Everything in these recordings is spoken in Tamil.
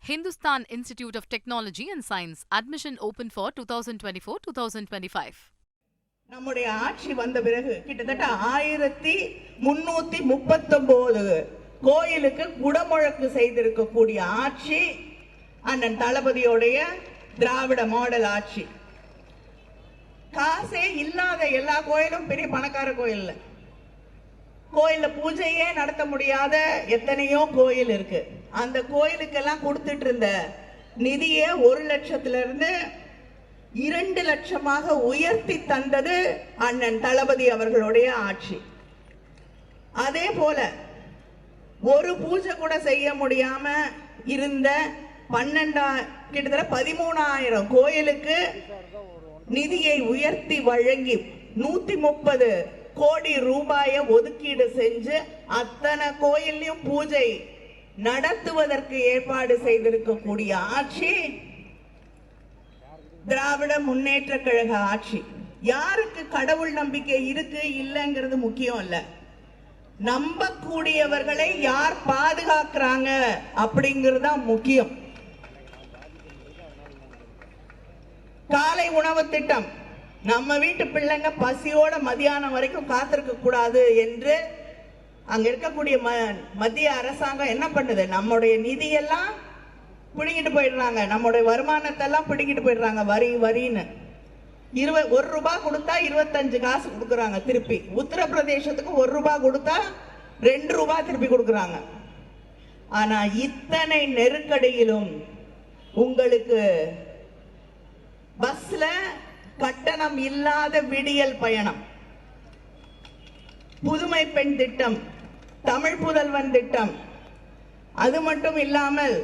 Hindustan Institute of Technology and Science. Admission open for 2024-2025. நம்முடைய ஆட்சி வந்த பிறகு கிட்டத்தட்ட 1339 கோயிலுக்கு குடமுழக்கு செய்திருக்கக்கூடிய ஆட்சி அண்ணன் தளபதியோடைய திராவிட மாடல் ஆட்சி. காசே இல்லாத எல்லா கோயிலும் பெரிய பணக்கார கோயில், கோயில்ல பூஜையே நடத்த முடியாத எத்தனையோ கோயில் இருக்கு. அந்த கோயிலுக்கெல்லாம் கொடுத்துட்டு இருந்த நிதியை 1 லட்சத்திலிருந்து 2 லட்சமாக உயர்த்தி தந்தது அண்ணன் தளபதி அவர்களுடைய ஆட்சி. அதே போல ஒரு பூஜை கூட செய்ய முடியாம இருந்த கிட்டத்தட்ட 13,000 கோயிலுக்கு நிதியை உயர்த்தி வழங்கி 130 கோடி ரூபாயை ஒதுக்கீடு செஞ்சு அத்தனை கோயிலையும் பூஜை நடத்துவதற்கு ஏற்பாடு செய்திருக்கக்கூடிய ஆட்சி திராவிட முன்னேற்ற கழக ஆட்சி. யாருக்கு கடவுள் நம்பிக்கை இருக்கு இல்லைங்கிறது முக்கியம் இல்ல, நம்பக்கூடியவர்களை யார் பாதுகாக்கிறாங்க அப்படிங்கிறது முக்கியம். காலை உணவு திட்டம், நம்ம வீட்டு பிள்ளைங்க பசியோட மதியானம் வரைக்கும் காத்திருக்க கூடாது என்று அங்க இருக்கக்கூடிய மத்திய அரசாங்கம் என்ன பண்ணுது? நம்முடைய நிதியெல்லாம் பிடிங்கிட்டு போயிடுறாங்க, நம்முடைய வருமானத்தை எல்லாம் பிடிங்கிட்டு போயிடுறாங்க. வரின்னு 1 ரூபாய் கொடுத்தா 25 காசு கொடுக்குறாங்க திருப்பி. உத்தரப்பிரதேசத்துக்கு 1 ரூபாய் கொடுத்தா 2 ரூபாய் திருப்பி கொடுக்குறாங்க. ஆனா இத்தனை நெருக்கடியிலும் உங்களுக்கு பஸ்ல கட்டணம் இல்லாத விடியல் பயணம், புதுமை பெண் திட்டம், தமிழ் புதல்வன் திட்டம், அது மட்டும் இல்லாமல்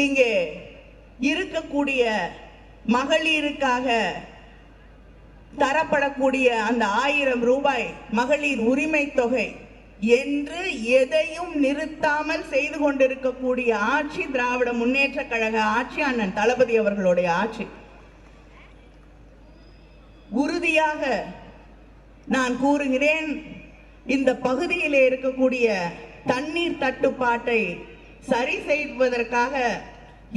இங்கே இருக்கக்கூடிய மகளிருக்காக தரப்படக்கூடிய அந்த 1000 ரூபாய் மகளிர் உரிமை தொகை என்று எதையும் நிறுத்தாமல் செய்து கொண்டிருக்கக்கூடிய ஆட்சி திராவிட முன்னேற்ற கழக ஆட்சி, அண்ணன் தளபதி அவர்களுடைய ஆட்சி. உறுதியாக நான் கூறுகிறேன், இந்த பகுதியில் இருக்கக்கூடிய தண்ணீர் தட்டுப்பாட்டை சரி செய்வதற்காக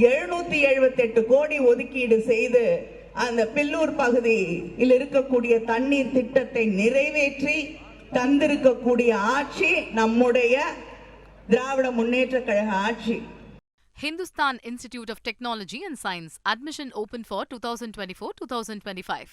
778 கோடி ஒதுக்கீடு செய்து அந்த பில்லூர் பகுதியில் இருக்கக்கூடிய தண்ணீர் திட்டத்தை நிறைவேற்றி தந்திருக்கக்கூடிய ஆட்சி நம்முடைய திராவிட முன்னேற்ற கழக ஆட்சி. Hindustan Institute of Technology and Science. Admission open for 2024-2025.